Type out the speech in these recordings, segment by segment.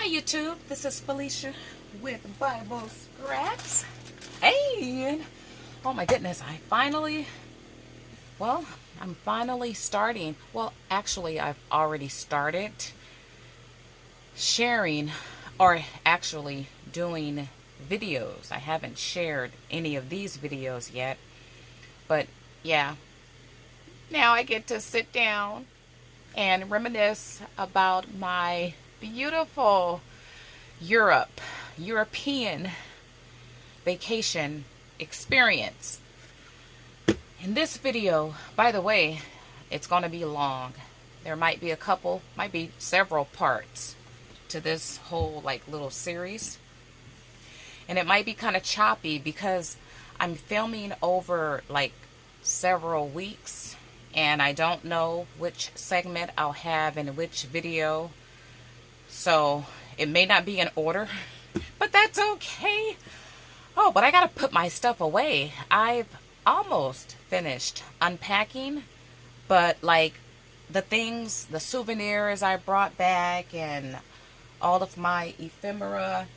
Hi YouTube, this is Felicia with Bible Scraps. Hey, oh my goodness, I'm finally starting. Well, actually, I've already started sharing or actually doing videos. I haven't shared any of these videos yet, but yeah, now I get to sit down and reminisce about my beautiful European vacation experience. In this video, by the way, it's going to be long. There might be several parts to this whole little series. And it might be kind of choppy because I'm filming over several weeks and I don't know which segment I'll have in which video. So it may not be in order, but that's okay. Oh, but I gotta put my stuff away. I've almost finished unpacking, but the things, the souvenirs I brought back and all of my ephemera,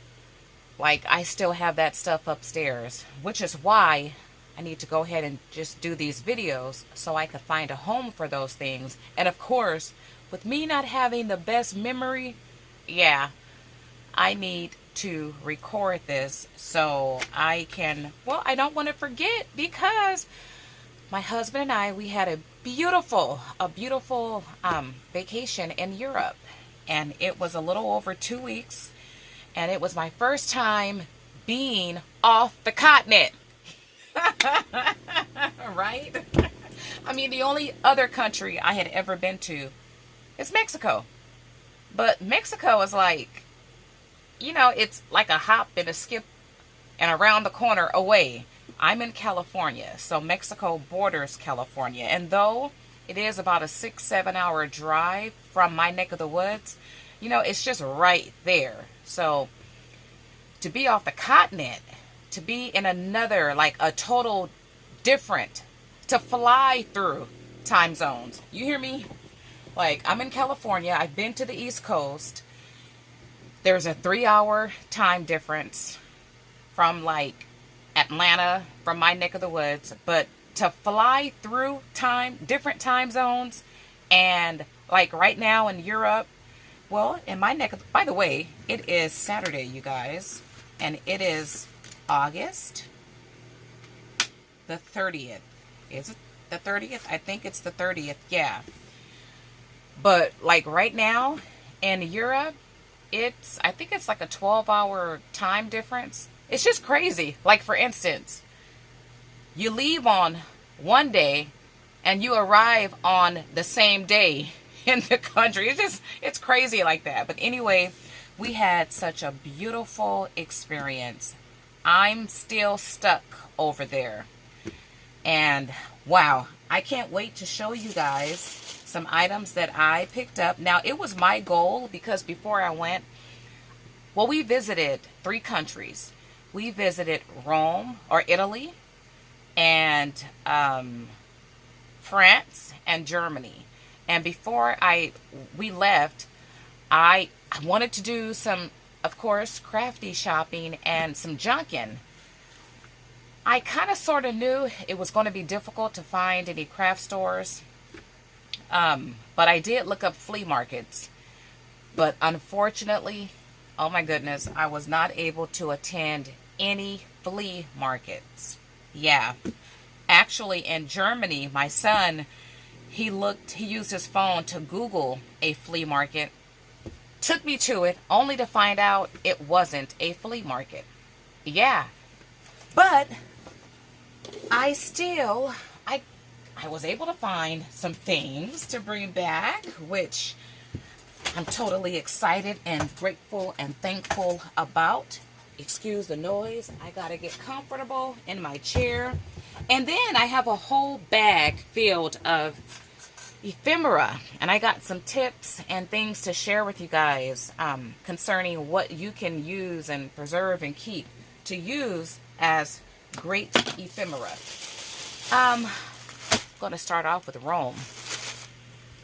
I still have that stuff upstairs, which is why I need to go ahead and just do these videos so I could find a home for those things. And of course, with me not having the best memory, yeah, I need to record this so I can, I don't want to forget, because my husband and I, we had a beautiful vacation in Europe, and it was a little over 2 weeks, and it was my first time being off the continent. Right? I mean, the only other country I had ever been to is Mexico. But Mexico is it's like a hop and a skip and around the corner away. I'm in California, so Mexico borders California. And though it is about a 6-7 hour drive from my neck of the woods, it's just right there. So to be off the continent, to be in another, a total different, to fly through time zones. You hear me? I'm in California. I've been to the East Coast. There's a 3-hour time difference from Atlanta, from my neck of the woods. But to fly through different time zones, and right now in Europe, in my neck of, by the way, it is Saturday, you guys, and it is August the 30th. Is it the 30th? I think it's the 30th. Yeah. But right now in Europe, I think it's a 12-hour time difference. It's just crazy. For instance, you leave on one day and you arrive on the same day in the country. It's crazy like that. But anyway, we had such a beautiful experience. I'm still stuck over there. And wow, I can't wait to show you guys some items that I picked up. Now, it was my goal because before I went, we visited 3 countries. We visited Rome, or Italy, and France, and Germany. And before we left, I wanted to do some, of course, Crafty shopping and some junking. I kind of sort of knew it was going to be difficult to find any craft stores. But I did look up flea markets. But unfortunately, oh my goodness, I was not able to attend any flea markets. Yeah. Actually, in Germany, my son, he used his phone to Google a flea market. Took me to it, only to find out it wasn't a flea market. Yeah. But I was able to find some things to bring back, which I'm totally excited and grateful and thankful about. Excuse the noise. I gotta get comfortable in my chair. And then I have a whole bag filled of ephemera, and I got some tips and things to share with you guys concerning what you can use and preserve and keep to use as great ephemera. I'm going to start off with Rome.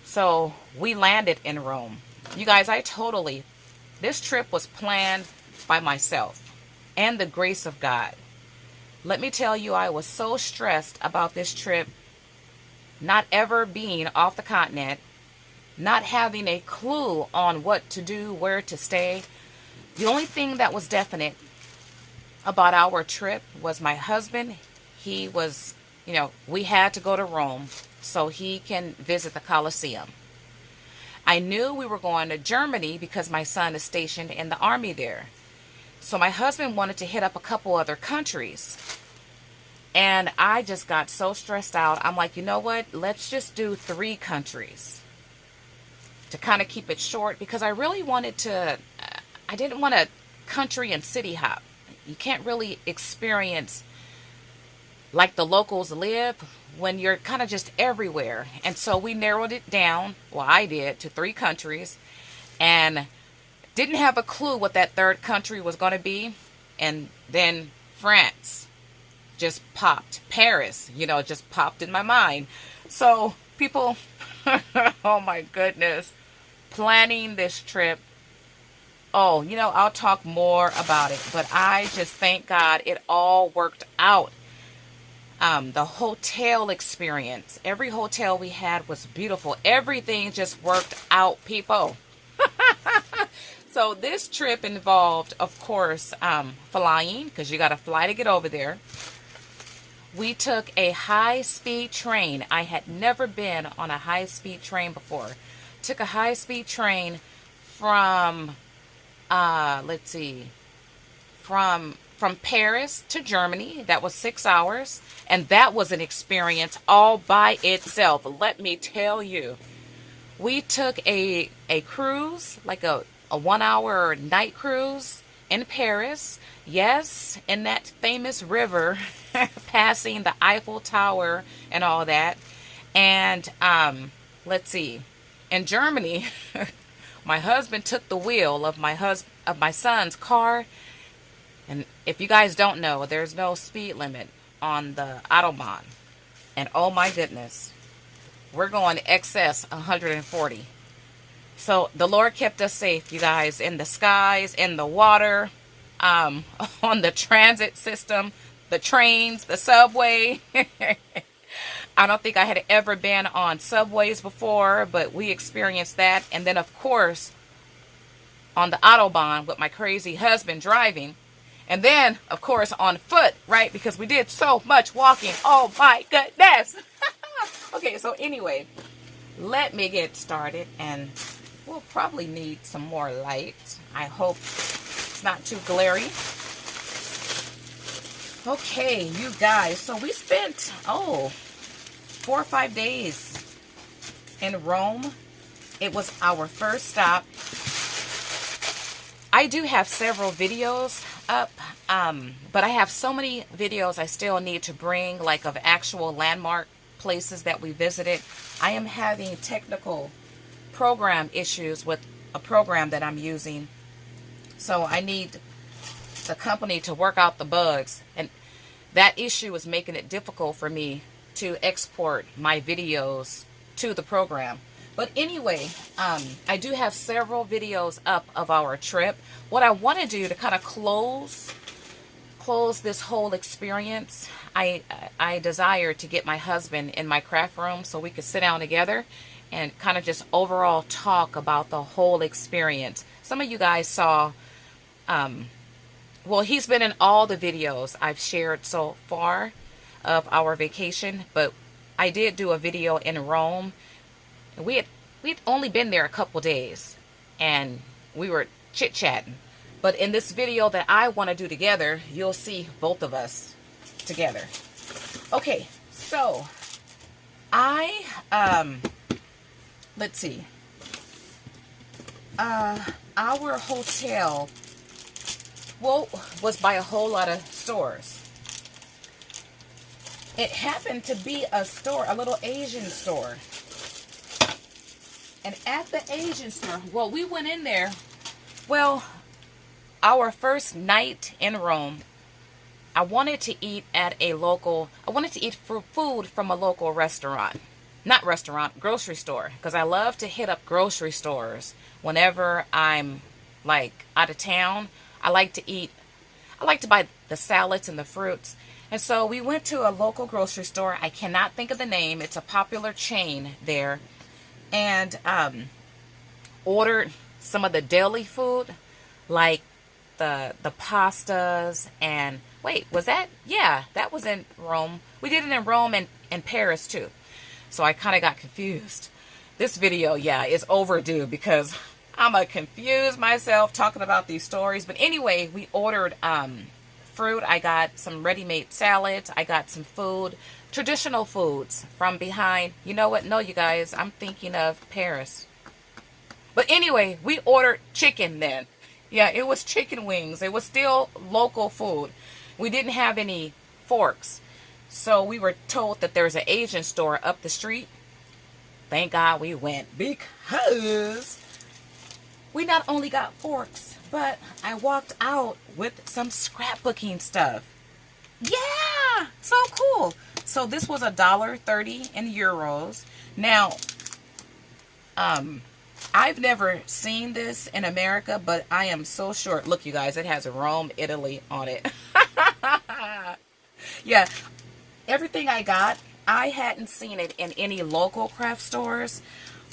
So we landed in Rome. You guys, I totally This trip was planned by myself and the grace of God. Let me tell you, I was so stressed about this trip, not ever being off the continent, not having a clue on what to do, where to stay. The only thing that was definite about our trip was my husband. He was, we had to go to Rome so he can visit the Colosseum. I knew we were going to Germany because my son is stationed in the army there. So my husband wanted to hit up a couple other countries. And I just got so stressed out. I'm like, you know what? Let's just do 3 countries to kind of keep it short, because I really wanted to, I didn't want a country and city hop. You can't really experience like the locals live when you're kind of just everywhere. And so we narrowed it down, well, I did, to 3 countries, and didn't have a clue what that 3rd country was going to be. And then France just popped. Paris, just popped in my mind. So people, oh my goodness, planning this trip. Oh, I'll talk more about it, but I just thank God it all worked out. The hotel experience, every hotel we had was beautiful. Everything just worked out, people. So this trip involved, of course, flying, because you got to fly to get over there. We took a high-speed train. I had never been on a high-speed train before. Took a high-speed train from, from Paris to Germany. That was 6 hours. And that was an experience all by itself. Let me tell you. We took a cruise, like a 1-hour night cruise in Paris. Yes, in that famous river, passing the Eiffel Tower and all that. And in Germany, my husband took the wheel of my son's car. And if you guys don't know, there's no speed limit on the Autobahn. And oh my goodness, we're going excess 140. So the Lord kept us safe, you guys, in the skies, in the water, on the transit system, the trains, the subway. I don't think I had ever been on subways before, but we experienced that. And then, of course, on the Autobahn with my crazy husband driving. And then, of course, on foot, right? Because we did so much walking. Oh, my goodness. Okay, so anyway, let me get started. And we'll probably need some more light. I hope it's not too glary. Okay, you guys. So we spent, 4 or 5 days in Rome. It was our first stop. I do have several videos up, but I have so many videos I still need to bring, like of actual landmark places that we visited. I am having technical program issues with a program that I'm using, so I need the company to work out the bugs, and that issue is making it difficult for me to export my videos to the program. But anyway, I do have several videos up of our trip. What I want to do to kind of close this whole experience, I desire to get my husband in my craft room so we could sit down together and kind of just overall talk about the whole experience. Some of you guys saw, well, he's been in all the videos I've shared so far of our vacation, but I did do a video in Rome. We'd only been there a couple days, and we were chit-chatting. But in this video that I want to do together, you'll see both of us together. Okay, so let's see. Our hotel, was by a whole lot of stores. It happened to be a store, a little Asian store. And at the Asian store, we went in there. Well, our first night in Rome, I wanted to eat food from a local restaurant. Not restaurant, grocery store. Because I love to hit up grocery stores whenever I'm like out of town, I like to buy the salads and the fruits. And so we went to a local grocery store. I cannot think of the name. It's a popular chain there. And ordered some of the deli food, like the pastas. And wait, was that? Yeah, that was in Rome. We did it in Rome and Paris too. So I kind of got confused. This video, yeah, is overdue because I'm going to confuse myself talking about these stories. But anyway, we ordered fruit. I got some ready-made salads. I got some food, traditional foods from behind. You know what? No, you guys, I'm thinking of Paris. But anyway, we ordered chicken then. Yeah, it was chicken wings. It was still local food. We didn't have any forks. So we were told that there's an Asian store up the street. Thank God we went because we not only got forks, but I walked out with some scrapbooking stuff. Yeah, so cool. So this was $1.30 in euros. Now, I've never seen this in America, but I am so sure. Look, you guys, it has Rome, Italy on it. Yeah, everything I got, I hadn't seen it in any local craft stores,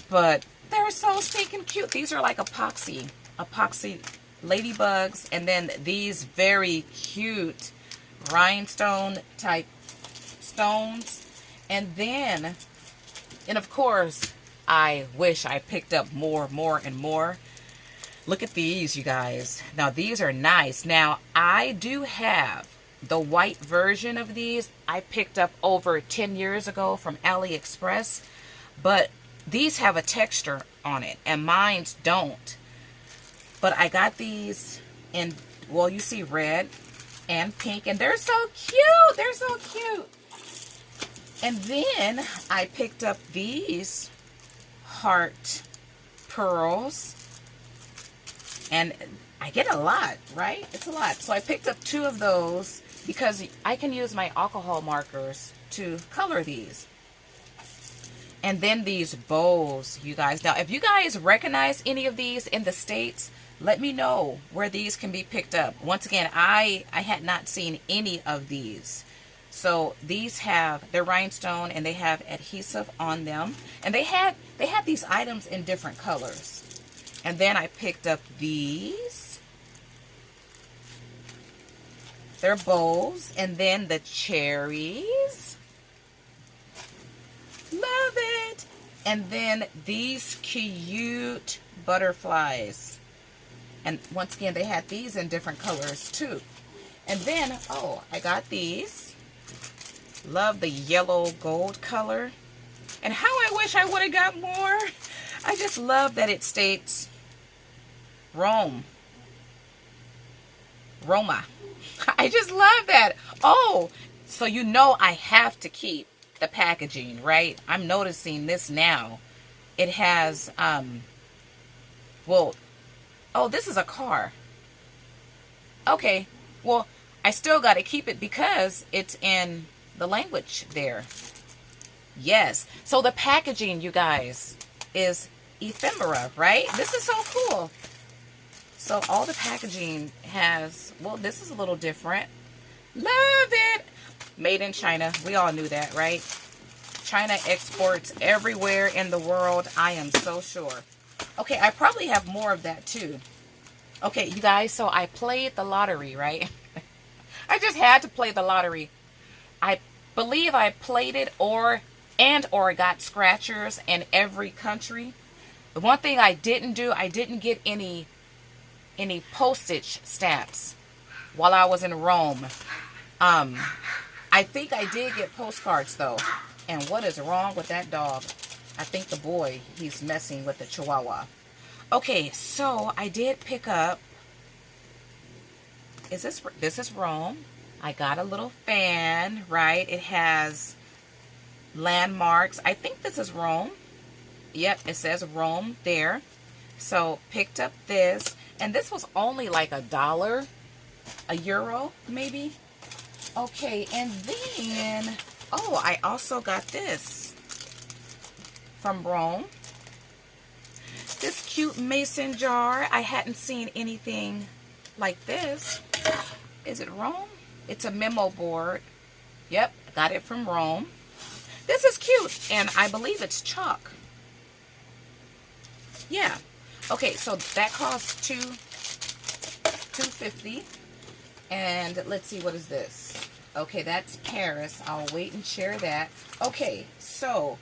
but they're so stinking cute. These are like epoxy ladybugs, and then these very cute rhinestone type stones. And of course, I wish I picked up more and more. Look at these, you guys. Now these are nice. Now I do have the white version of these. I picked up over 10 years ago from AliExpress, but these have a texture on it and mines don't. But I got these in, well, you see red and pink, and they're so cute. They're so cute. And then I picked up these heart pearls, and I get a lot, right? It's a lot. So I picked up 2 of those because I can use my alcohol markers to color these. And then these bows, you guys. Now, if you guys recognize any of these in the States, let me know where these can be picked up. Once again, I had not seen any of these. So these have their rhinestone and they have adhesive on them. And they had these items in different colors. And then I picked up these. They're bows. And then the cherries. Love it. And then these cute butterflies. And once again, they had these in different colors too. And then, oh, I got these. Love the yellow gold color. And how I wish I would have got more. I just love that it states Rome. Roma. I just love that. Oh, so you know I have to keep the packaging, right? I'm noticing this now. It has, well, oh, this is a car. Okay, well, I still got to keep it because it's in the language there. Yes. So the packaging, you guys, is ephemera, right? This is so cool. So all the packaging has, well, this is a little different. Love it. Made in China. We all knew that, right? China exports everywhere in the world. I am so sure. Okay, I probably have more of that too. Okay, you guys, so I played the lottery, right? I just had to play the lottery. I believe I played it or got scratchers in every country. The one thing I didn't do, I didn't get any postage stamps while I was in Rome. I think I did get postcards though. And what is wrong with that dog? I think the boy, he's messing with the Chihuahua. Okay, so I did pick up, this is Rome. I got a little fan, right? It has landmarks. I think this is Rome. Yep, it says Rome there. So picked up this, and this was only like $1, €1 maybe. Okay, and then, oh, I also got this from Rome. This cute mason jar. I hadn't seen anything like this. Is it Rome? It's a memo board. Yep, got it from Rome. This is cute, and I believe it's chalk. Yeah. Okay, so that costs $2.50. And let's see, what is this? Okay, that's Paris. I'll wait and share that. Okay, so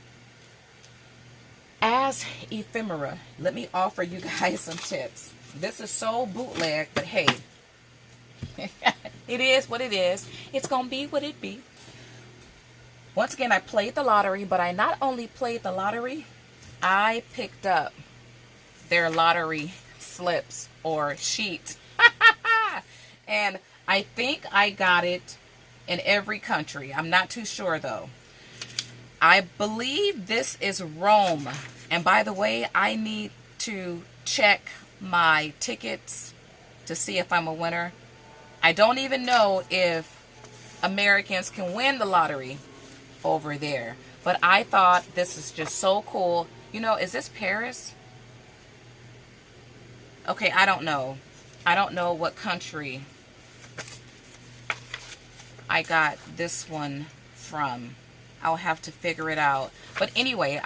as ephemera, let me offer you guys some tips. This is so bootleg, but hey, it is what it is. It's gonna be what it be. Once again, I played the lottery, but I not only played the lottery, I picked up their lottery slips or sheet. And I think I got it in every country. I'm not too sure though. I believe this is Rome. And by the way, I need to check my tickets to see if I'm a winner. I don't even know if Americans can win the lottery over there. But I thought this is just so cool. You know, is this Paris? Okay, I don't know. I don't know what country I got this one from. I'll have to figure it out. But anyway,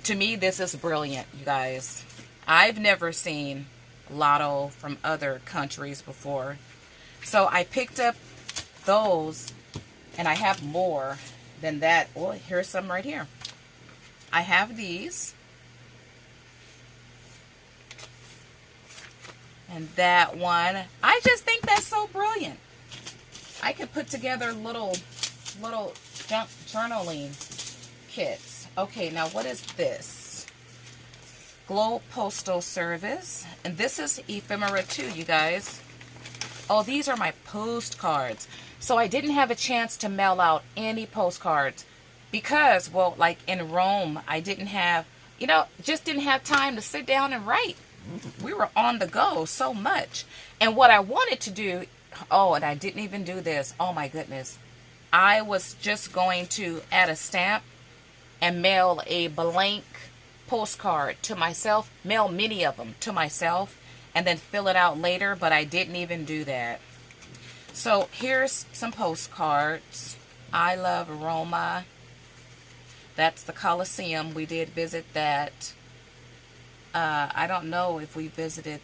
to me, this is brilliant, you guys. I've never seen lotto from other countries before. So I picked up those, and I have more than that. Oh, here's some right here. I have these. And that one. I just think that's so brilliant. I could put together little journaling kits. Okay, now what is this? Globe Postal Service. And this is ephemera too, you guys. Oh, these are my postcards. So I didn't have a chance to mail out any postcards because, well, like in Rome, I didn't have, just didn't have time to sit down and write. We were on the go so much. And what I wanted to do, oh, and I didn't even do this. Oh my goodness. I was just going to add a stamp and mail a blank postcard to myself, mail many of them to myself, and then fill it out later, but I didn't even do that. So here's some postcards. I love Roma. That's the Colosseum. We did visit that. I don't know if we visited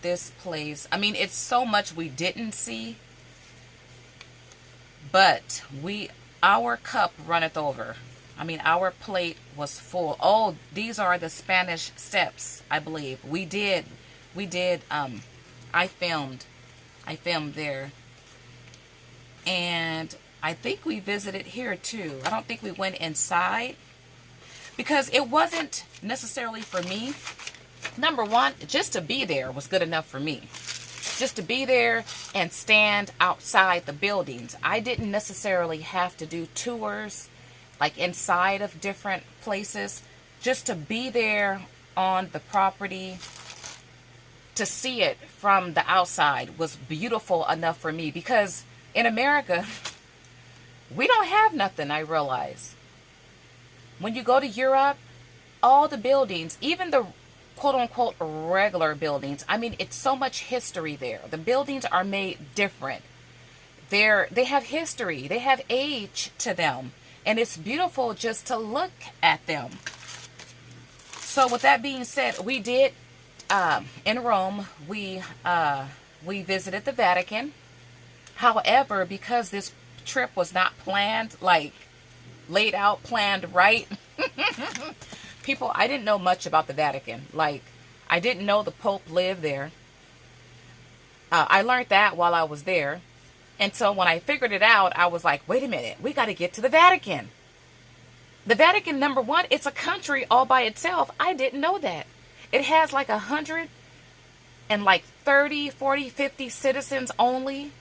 this place. I mean, it's so much we didn't see, but our cup runneth over. I mean, our plate was full. Oh, these are the Spanish Steps, I believe. We did, I filmed there. And I think we visited here too. I don't think we went inside because it wasn't necessarily for me. Number one, just to be there was good enough for me. Just to be there and stand outside the buildings. I didn't necessarily have to do tours like inside of different places. Just to be there on the property, to see it from the outside was beautiful enough for me, because in America, we don't have nothing, I realize. When you go to Europe, all the buildings, even the quote-unquote regular buildings, I mean, it's so much history there. The buildings are made different. They have history. They have age to them. And it's beautiful just to look at them. So with that being said, we did, in Rome, we visited the Vatican. However, because this trip was not planned, like laid out, planned right, people, I didn't know much about the Vatican. Like, I didn't know the Pope lived there. I learned that while I was there. And so when I figured it out, I was like, wait a minute, we got to get to the Vatican. The Vatican, number one, it's a country all by itself. I didn't know that. It has like 100 and like 30, 40, 50 citizens only.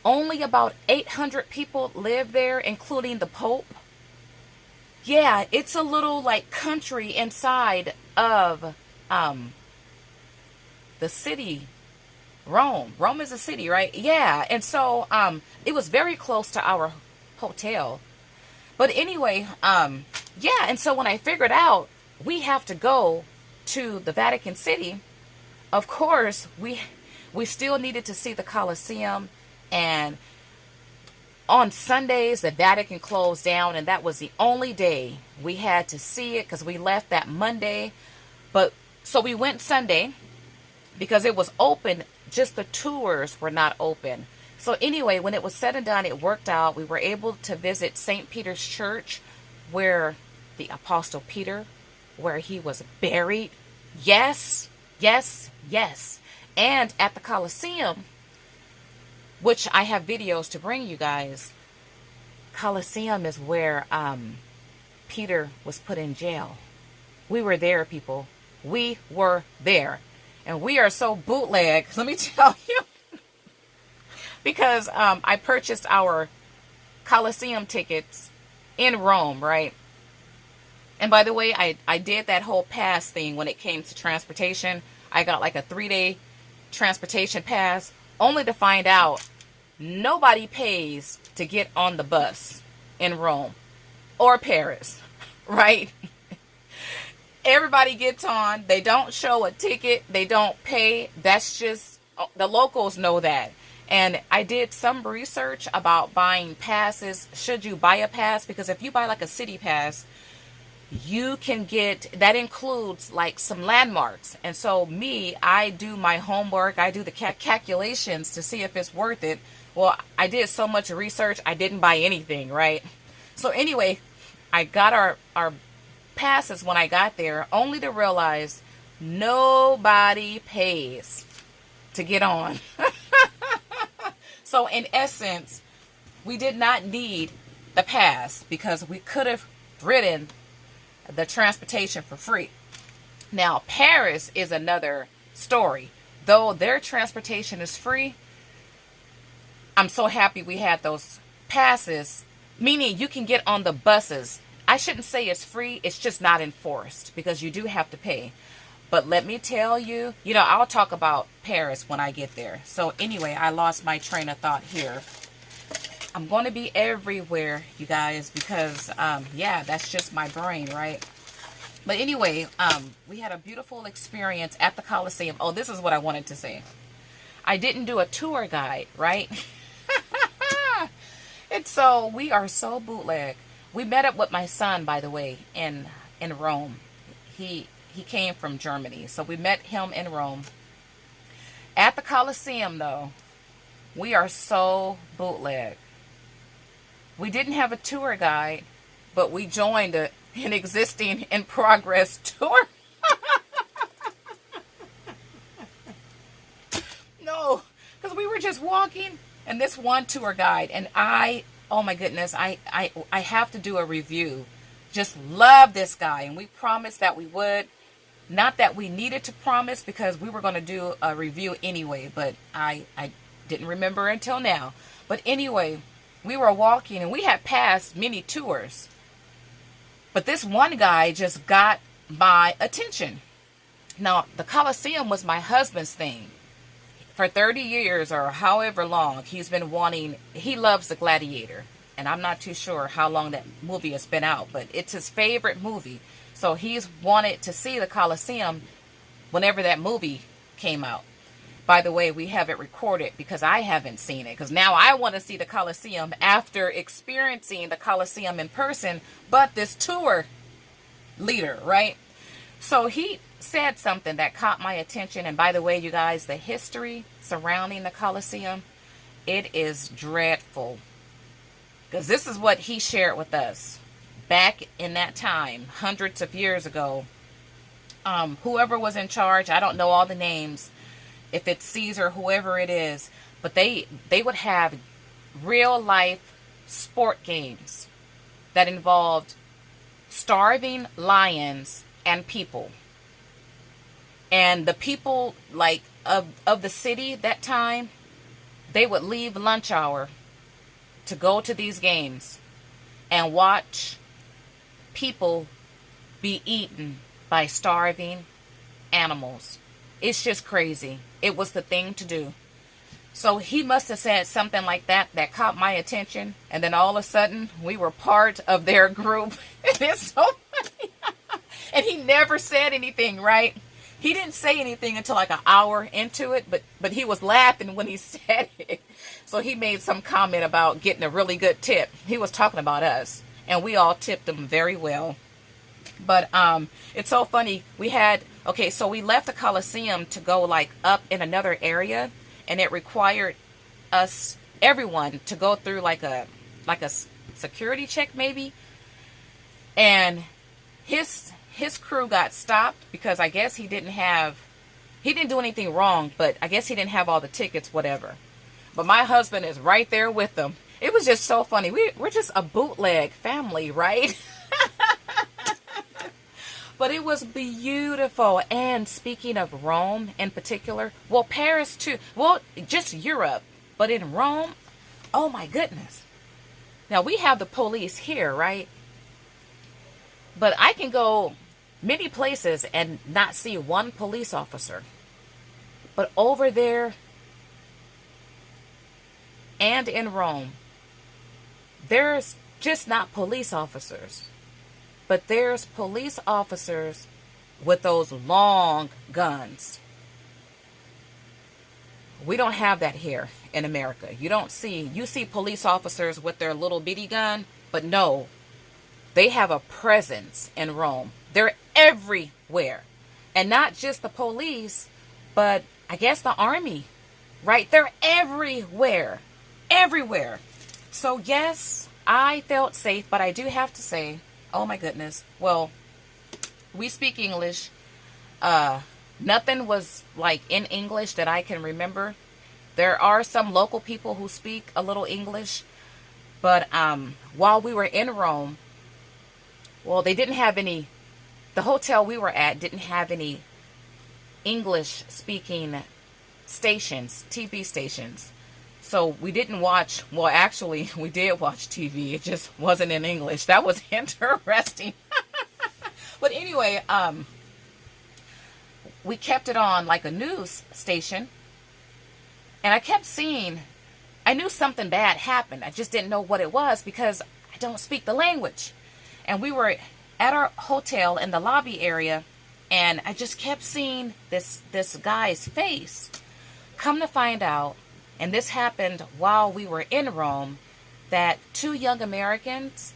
Only about 800 people live there, including the Pope. Yeah, it's a little like country inside of the city, Rome. Rome is a city, right? Yeah, and so it was very close to our hotel. But anyway, yeah, and so when I figured out we have to go to the Vatican City, of course, we still needed to see the Colosseum. And on Sundays, the Vatican closed down, and that was the only day we had to see it because we left that Monday. But so we went Sunday because it was open, just the tours were not open. So anyway, when it was said and done, it worked out. We were able to visit St. Peter's Church, where the Apostle Peter, where he was buried. Yes, yes, yes. And at the Colosseum, which I have videos to bring you guys. Colosseum is where Peter was put in jail. We were there, people. We were there. And we are so bootleg, let me tell you. Because I purchased our Colosseum tickets in Rome, right? And by the way, I did that whole pass thing when it came to transportation. I got like a 3-day transportation pass, only to find out nobody pays to get on the bus in Rome or Paris, right? Everybody gets on. They don't show a ticket. They don't pay. That's just, the locals know that. And I did some research about buying passes. Should you buy a pass? Because if you buy like a city pass, you can get, that includes like some landmarks. And so I do my homework. I do the calculations to see if it's worth it. Well, I did so much research, I didn't buy anything, right? So anyway, I got our passes when I got there, only to realize nobody pays to get on. So in essence, we did not need the pass because we could have ridden the transportation for free. Now, Paris is another story. Though their transportation is free, I'm so happy we had those passes, meaning you can get on the buses. I shouldn't say it's free, it's just not enforced because you do have to pay. But let me tell you, I'll talk about Paris when I get there. So anyway, I lost my train of thought here. I'm going to be everywhere, you guys, because, yeah, that's just my brain, right? But anyway, we had a beautiful experience at the Colosseum. Oh, this is what I wanted to say. I didn't do a tour guide, right? And so we are so bootleg. We met up with my son, by the way, in Rome. He came from Germany, so we met him in Rome. At the Colosseum, though, we are so bootleg. We didn't have a tour guide, but we joined an existing in progress tour. No, because we were just walking, and this one tour guide, and oh my goodness, I have to do a review. Just love this guy, and we promised that we would. Not that we needed to promise, because we were going to do a review anyway, but I didn't remember until now. But anyway, we were walking, and we had passed many tours. But this one guy just got my attention. Now, the Colosseum was my husband's thing. For 30 years or however long, he's been wanting, he loves The Gladiator. And I'm not too sure how long that movie has been out, but it's his favorite movie. So he's wanted to see the Colosseum whenever that movie came out. By the way, we have it recorded because I haven't seen it. Because now I want to see the Colosseum after experiencing the Colosseum in person. But this tour leader, right? So he said something that caught my attention. And by the way, you guys, the history surrounding the Colosseum, it is dreadful. Because this is what he shared with us. Back in that time, hundreds of years ago, whoever was in charge, I don't know all the names, if it's Caesar, whoever it is, but they would have real life sport games that involved starving lions and people. And the people like of the city that time, they would leave lunch hour to go to these games and watch people be eaten by starving animals. It's just crazy. It was the thing to do. So he must have said something like that that caught my attention, and then all of a sudden we were part of their group. It's so funny. And he never said anything, right? He didn't say anything until like an hour into it, but he was laughing when he said it. So he made some comment about getting a really good tip. He was talking about us, and we all tipped him very well. But it's so funny. So we left the Colosseum to go like up in another area, and it required everyone to go through like a security check maybe. And his crew got stopped because I guess he didn't do anything wrong, but I guess he didn't have all the tickets, whatever. But my husband is right there with them. It was just so funny. We're just a bootleg family, right? But it was beautiful. And speaking of Rome in particular, well, Paris too. Well, just Europe. But in Rome, oh my goodness. Now, we have the police here, right? But I can go many places and not see one police officer. But over there and in Rome, there's just not police officers. But there's police officers with those long guns. We don't have that here in America. You see police officers with their little bitty gun, but no, they have a presence in Rome. They're everywhere. And not just the police, but I guess the army, right? They're everywhere. Everywhere. So yes, I felt safe, but I do have to say, oh my goodness. Well, we speak English. Nothing was like in English that I can remember. There are some local people who speak a little English. But while we were in Rome, well, they didn't have any, the hotel we were at didn't have any English speaking stations, TV stations. So we didn't watch, well, actually, we did watch TV. It just wasn't in English. That was interesting. But anyway, we kept it on like a news station. And I kept seeing, I knew something bad happened. I just didn't know what it was because I don't speak the language. And we were at our hotel in the lobby area, and I just kept seeing this guy's face. Come to find out, and this happened while we were in Rome, that two young Americans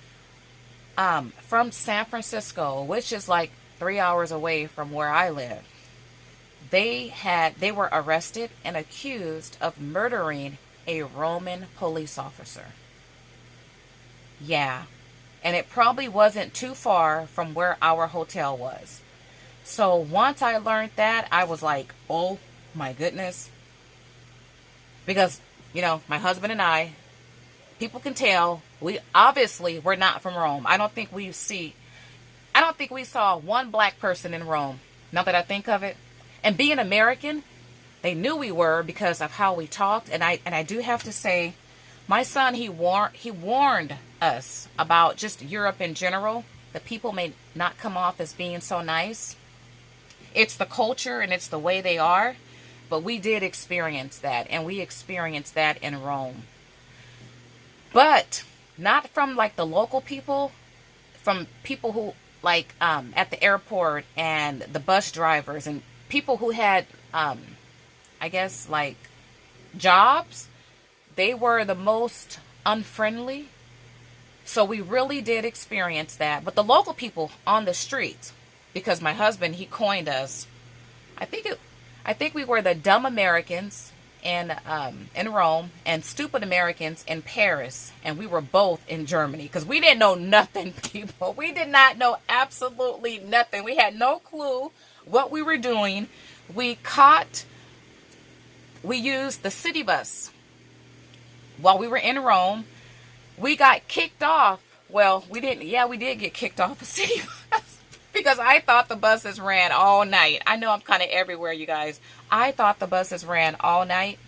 from San Francisco, which is like 3 hours away from where I live, they were arrested and accused of murdering a Roman police officer. Yeah. And it probably wasn't too far from where our hotel was. So once I learned that, I was like, oh my goodness. Because, my husband and I, people can tell, we're not from Rome. I don't think we saw one black person in Rome. Now that I think of it. And being American, they knew we were because of how we talked. And I do have to say, my son, he warned us about just Europe in general. The people may not come off as being so nice. It's the culture and it's the way they are. But we did experience that, and we experienced that in Rome. But not from like the local people, from people who like at the airport and the bus drivers and people who had, I guess, like jobs. They were the most unfriendly. So we really did experience that. But the local people on the streets, because my husband, he coined us, I think we were the dumb Americans in Rome and stupid Americans in Paris. And we were both in Germany because we didn't know nothing, people. We did not know absolutely nothing. We had no clue what we were doing. We used the city bus. While we were in Rome, we got kicked off. Well, we didn't. Yeah, we did get kicked off a city bus because I thought the buses ran all night. I know I'm kind of everywhere, you guys. I thought the buses ran all night.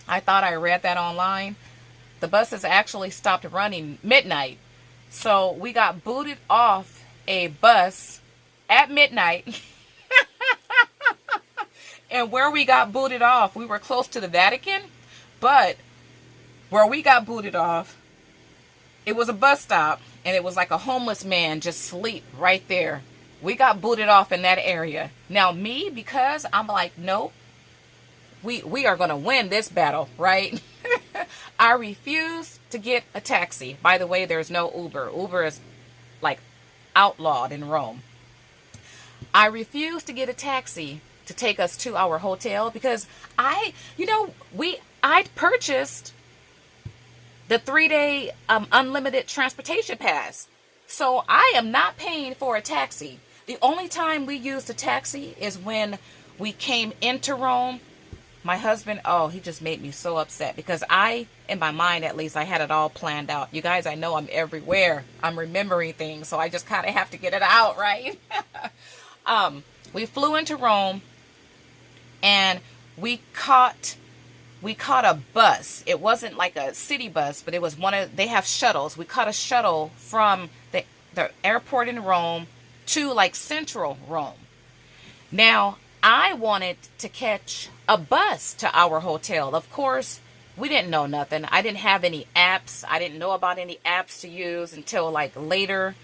I thought I read that online. The buses actually stopped running midnight. So we got booted off a bus at midnight. And where we got booted off, we were close to the Vatican, but where we got booted off, it was a bus stop, and it was like a homeless man just sleep right there We got booted off in that area. Now me, because I'm like, nope, we are going to win this battle, right? I refuse to get a taxi. By the way, there's no Uber. Uber is like outlawed in Rome. I refuse to get a taxi to take us to our hotel because I purchased the 3-day unlimited transportation pass. So I am not paying for a taxi. The only time we used a taxi is when we came into Rome. My husband, oh, he just made me so upset because in my mind at least, I had it all planned out. You guys, I know I'm everywhere. I'm remembering things, so I just kind of have to get it out, right? We flew into Rome and we caught a bus. It wasn't like a city bus, but it was they have shuttles. We caught a shuttle from the airport in Rome to like central Rome. Now, I wanted to catch a bus to our hotel. Of course, we didn't know nothing. I didn't have any apps. I didn't know about any apps to use until like later.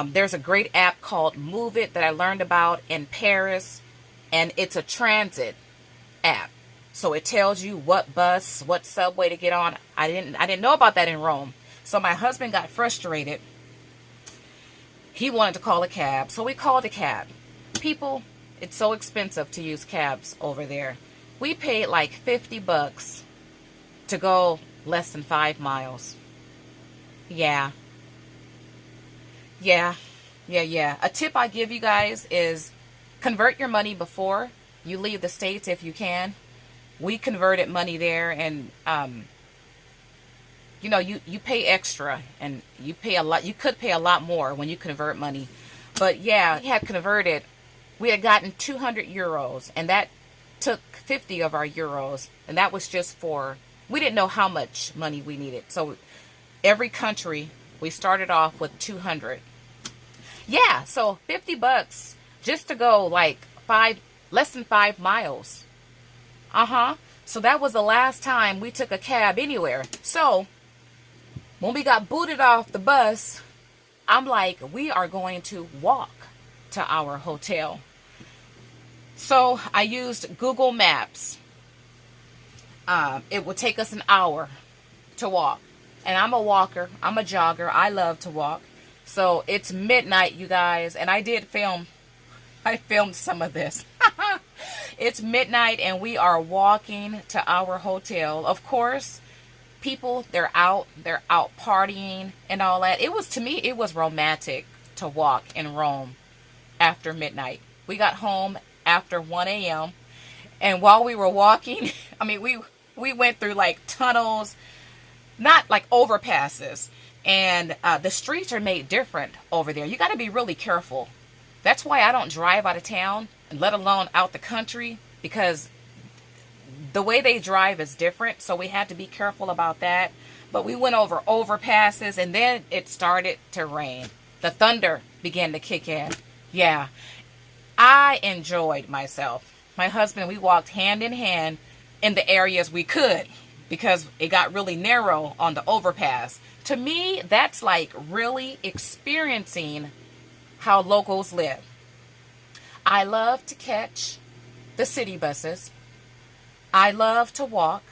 There's a great app called Move It that I learned about in Paris, and it's a transit app. So it tells you what bus, what subway to get on. I didn't know about that in Rome. So my husband got frustrated. He wanted to call a cab, so we called a cab. People, it's so expensive to use cabs over there. We paid like $50 to go less than 5 miles. Yeah. A tip I give you guys is convert your money before you leave the States if you can. We converted money there, and you pay extra, and you pay a lot. You could pay a lot more when you convert money. But yeah, we had gotten 200 euros, and that took 50 of our euros, and that was just we didn't know how much money we needed. So every country, we started off with 200. Yeah, so $50 just to go like less than 5 miles. So that was the last time we took a cab anywhere. So when we got booted off the bus, I'm like, we are going to walk to our hotel. So I used Google Maps. It would take us an hour to walk. And I'm a walker. I'm a jogger. I love to walk. So it's midnight, you guys. And I filmed some of this. It's midnight and we are walking to our hotel. Of course, people, they're out partying and all that. To me, it was romantic to walk in Rome after midnight. We got home after 1 a.m. And while we were walking, we went through like tunnels, not like overpasses. And the streets are made different over there. You got to be really careful. That's why I don't drive out of town, let alone out the country, because the way they drive is different. So we had to be careful about that. But we went over overpasses, and then it started to rain. The thunder began to kick in. Yeah, I enjoyed myself. My husband, we walked hand in hand in the areas we could because it got really narrow on the overpass. To me, that's like really experiencing how locals live. I love to catch the city buses. I love to walk.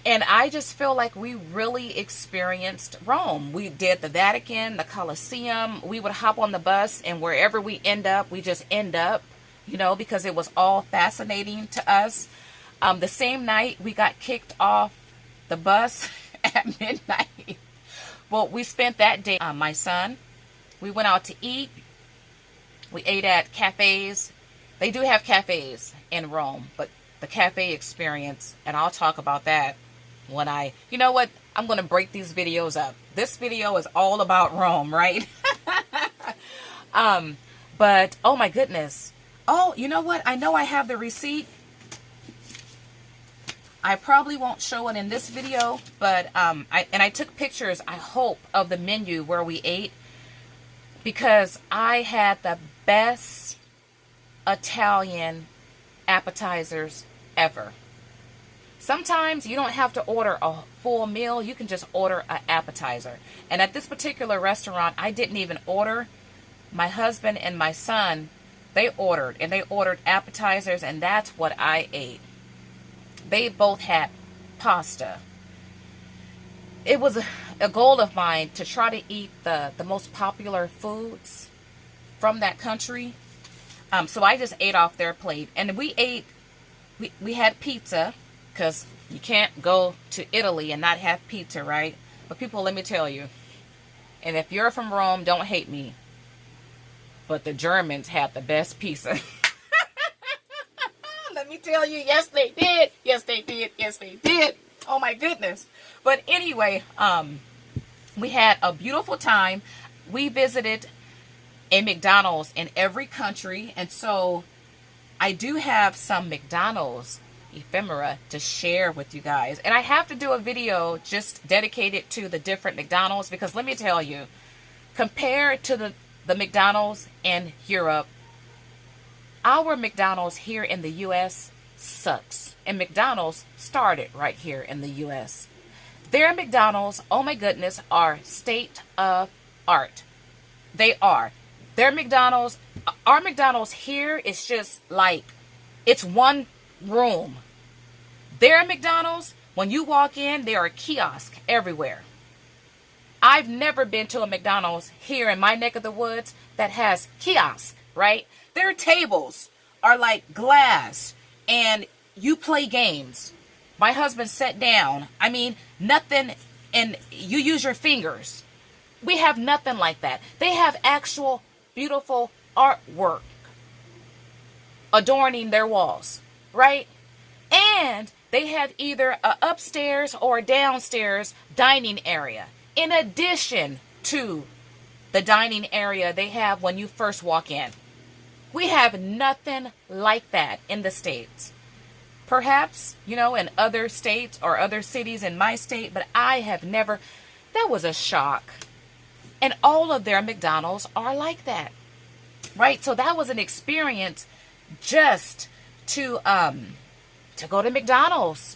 And I just feel like we really experienced Rome. We did the Vatican, the Colosseum. We would hop on the bus, and wherever we end up, we just end up, because it was all fascinating to us. The same night, we got kicked off the bus at midnight. Well, we spent that day, my son, we went out to eat. We ate at cafes. They do have cafes in Rome, but the cafe experience, and I'll talk about that when you know what? I'm going to break these videos up. This video is all about Rome, right? But, oh my goodness. Oh, you know what? I know I have the receipt. I probably won't show it in this video, but I took pictures, I hope, of the menu where we ate, because I had the best Italian appetizers ever. Sometimes you don't have to order a full meal, you can just order an appetizer. And at this particular restaurant, I didn't even order my husband and my son, they ordered, and they ordered appetizers, and that's what I ate. They both had pasta. It was a goal of mine to try to eat the most popular foods from that country. So I just ate off their plate. And we had pizza, because you can't go to Italy and not have pizza, right? But people, let me tell you, and if you're from Rome, don't hate me, but the Germans had the best pizza. Let me tell you, yes they did. Yes they did. Yes they did. Oh my goodness. But anyway, we had a beautiful time. We visited a McDonald's in every country, and so I do have some McDonald's ephemera to share with you guys. And I have to do a video just dedicated to the different McDonald's, because let me tell you, compared to the McDonald's in Europe, our McDonald's here in the U.S. sucks. And McDonald's started right here in the U.S. Their McDonald's, oh my goodness, are state of art. They are. Their McDonald's, our McDonald's here is just like, it's one room. Their McDonald's, when you walk in, there are kiosks everywhere. I've never been to a McDonald's here in my neck of the woods that has kiosks, right? Their tables are like glass, and you play games. My husband sat down. I mean, nothing, and you use your fingers. We have nothing like that. They have actual beautiful artwork adorning their walls, right? And they have either a upstairs or a downstairs dining area, in addition to the dining area they have when you first walk in. We have nothing like that in the States. Perhaps, you know, in other states or other cities in my state, but I have never. That was a shock. And all of their McDonald's are like that, right? So that was an experience just to go to McDonald's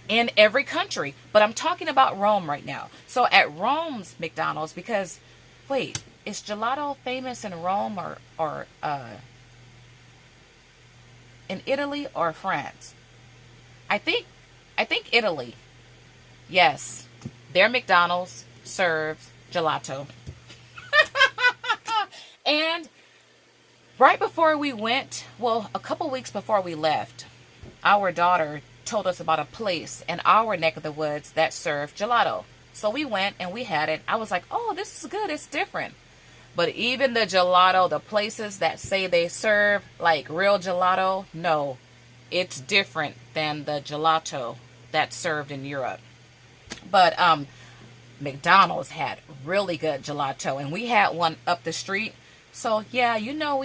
in every country. But I'm talking about Rome right now. So at Rome's McDonald's, because, wait, is gelato famous in Rome or in Italy or France? I think Italy. Yes, their McDonald's serves gelato. And right before we went, well, a couple weeks before we left, our daughter told us about a place in our neck of the woods that served gelato. So we went and we had it. I was like, oh, this is good. It's different. But even the gelato, the places that say they serve like real gelato, no, it's different than the gelato that's served in Europe. But McDonald's had really good gelato, and we had one up the street. So yeah, you know,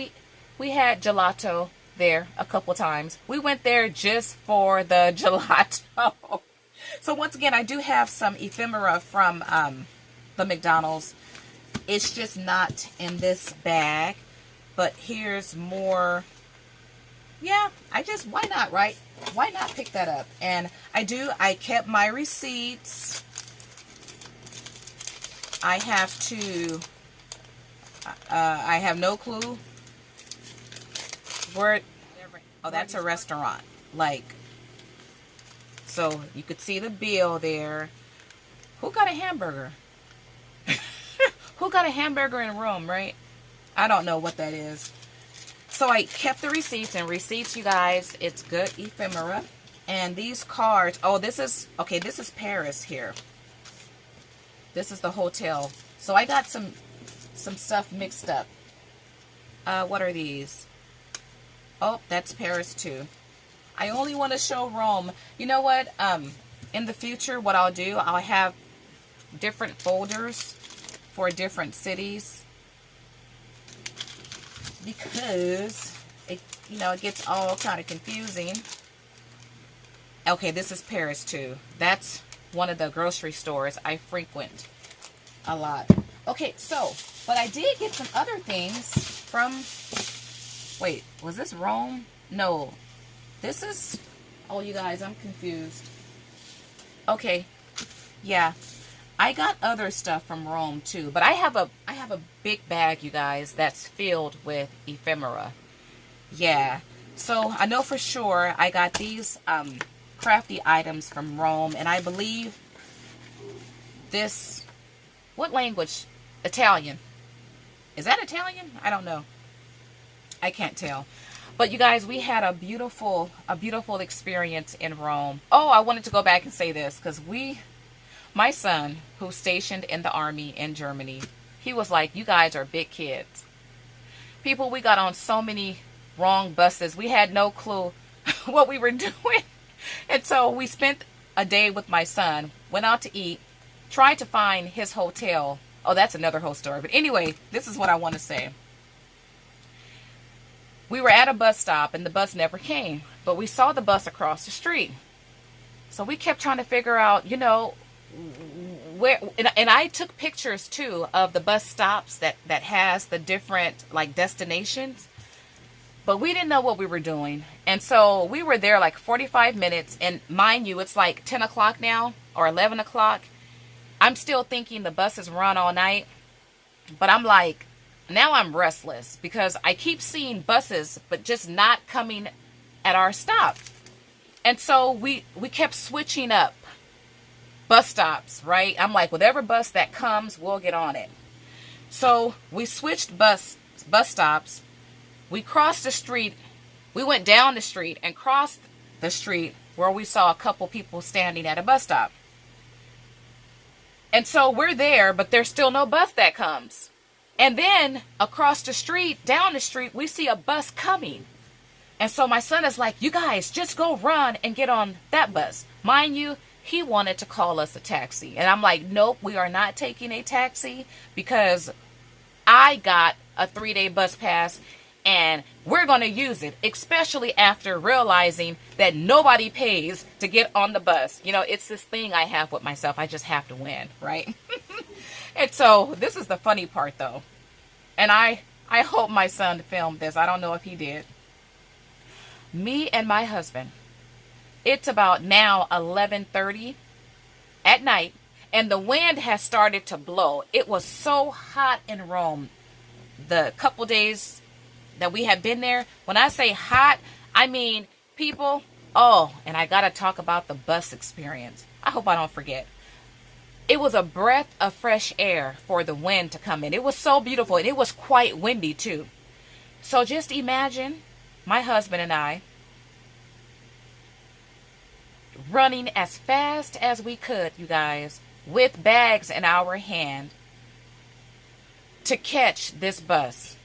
we had gelato there a couple times. We went there just for the gelato. So once again, I do have some ephemera from the McDonald's. It's just not in this bag, but here's more. Yeah, why not, right? Why not pick that up? And I kept my receipts. I have no clue where, oh, that's a restaurant. Like, so you could see the bill there. Who got a hamburger? Who got a hamburger in Rome, right? I don't know what that is. So I kept the receipts, and receipts, you guys, it's good ephemera. And these cards, oh, this is Paris here. This is the hotel. So I got some stuff mixed up. What are these? Oh, that's Paris too. I only want to show Rome. You know what? In the future, what I'll do, I'll have different folders for different cities, because it gets all kind of confusing. Okay, this is Paris too. That's one of the grocery stores I frequent a lot. Okay, so, but I did get some other things from, wait, was this Rome? No, this is, oh, you guys, I'm confused. Okay, yeah, I got other stuff from Rome too, but I have a big bag, you guys, that's filled with ephemera. Yeah. So I know for sure I got these crafty items from Rome, and I believe this, what language? Italian. Is that Italian? I don't know. I can't tell. But you guys, we had a beautiful experience in Rome. Oh, I wanted to go back and say this because my son, who's stationed in the army in Germany, he was like, you guys are big kids. People, we got on so many wrong buses. We had no clue what we were doing. And so we spent a day with my son, went out to eat, tried to find his hotel. Oh, that's another whole story. But anyway, this is what I want to say. We were at a bus stop and the bus never came, but we saw the bus across the street. So we kept trying to figure out, you know, where, and I took pictures too of the bus stops that has the different like destinations, but we didn't know what we were doing. And so we were there like 45 minutes, and mind you, it's like 10 o'clock now or 11 o'clock. I'm still thinking the buses run all night, but I'm like, now I'm restless because I keep seeing buses, but just not coming at our stop. And so we kept switching up bus stops, right? I'm like, whatever bus that comes, we'll get on it. So we switched bus stops. We crossed the street. We went down the street and crossed the street where we saw a couple people standing at a bus stop. And so we're there, but there's still no bus that comes. And then across the street, down the street, we see a bus coming. And so my son is like, you guys, just go run and get on that bus. Mind you, he wanted to call us a taxi. And I'm like, nope, we are not taking a taxi because I got a 3-day bus pass and we're going to use it, especially after realizing that nobody pays to get on the bus. You know, it's this thing I have with myself. I just have to win, right? And so this is the funny part though. And I hope my son filmed this. I don't know if he did. Me and my husband, it's about now 11:30 at night, and the wind has started to blow. It was so hot in Rome the couple days that we have been there. When I say hot, I mean people. Oh, and I got to talk about the bus experience. I hope I don't forget. It was a breath of fresh air for the wind to come in. It was so beautiful, and it was quite windy too. So just imagine my husband and I running as fast as we could, you guys, with bags in our hand to catch this bus.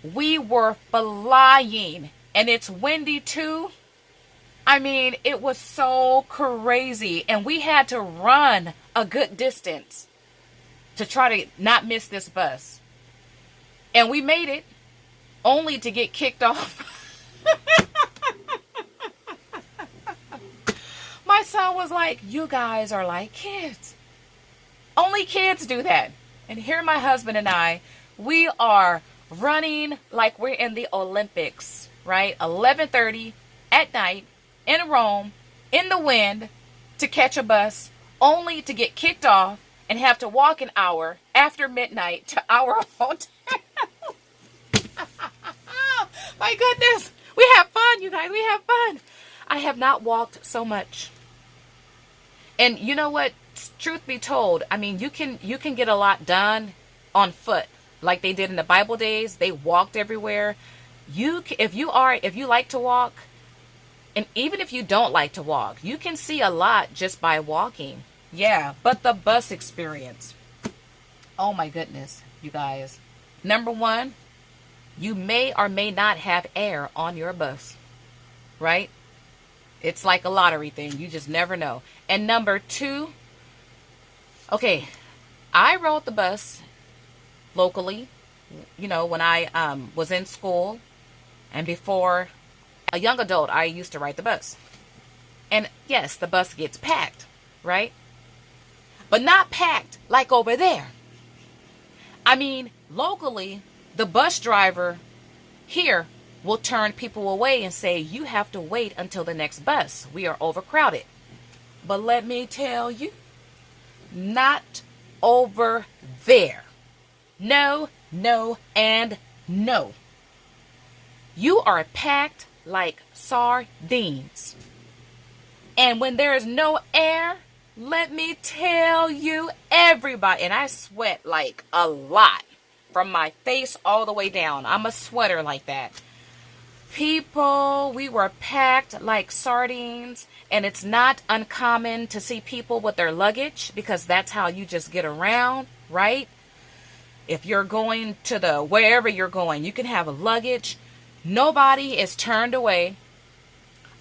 We were flying, and it's windy too. I mean, it was so crazy, and we had to run a good distance to try to not miss this bus. And we made it, only to get kicked off. My son was like, you guys are like kids. Only kids do that. And here my husband and I, we are running like we're in the Olympics, right? 11:30 at night in Rome, in the wind, to catch a bus, only to get kicked off and have to walk an hour after midnight to our hotel. My goodness. We have fun, you guys. We have fun. I have not walked so much. And you know what? Truth be told, I mean, you can get a lot done on foot, like they did in the Bible days. They walked everywhere. If you like to walk, and even if you don't like to walk, you can see a lot just by walking. Yeah, but the bus experience. Oh my goodness, you guys. Number one, you may or may not have air on your bus, right? It's like a lottery thing. You just never know. And number two, okay, I rode the bus locally, you know, when I was in school, and before a young adult, I used to ride the bus. And yes, the bus gets packed, right? But not packed like over there. I mean, locally, the bus driver here will turn people away and say, you have to wait until the next bus. We are overcrowded. But let me tell you, Not over there. No, no, and no. You are packed like sardines. And when there is no air, let me tell you, everybody, and I sweat like a lot from my face all the way down. I'm a sweater like that. People, we were packed like sardines, and it's not uncommon to see people with their luggage because that's how you just get around, right? If you're going to wherever you're going, you can have a luggage. Nobody is turned away.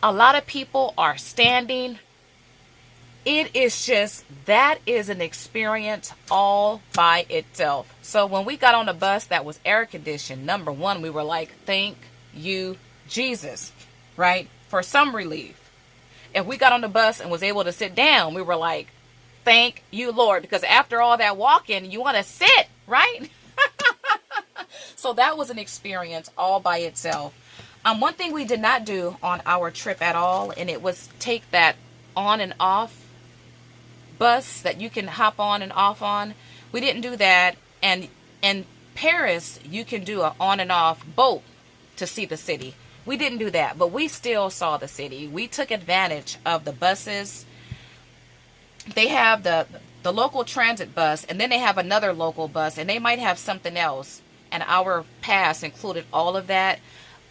A lot of people are standing. It is just, that is an experience all by itself. So when we got on the bus that was air conditioned, number one, we were like, thank you, Jesus, right? For some relief. If we got on the bus and was able to sit down, we were like, thank you, Lord. Because after all that walking, you want to sit, right? So that was an experience all by itself. One thing we did not do on our trip at all, and it was take that on and off bus that you can hop on and off on. We didn't do that. And in Paris, you can do an on and off boat to see the city. We didn't do that, but we still saw the city. We took advantage of the buses. They have the local transit bus, and then they have another local bus, and they might have something else. And our pass included all of that.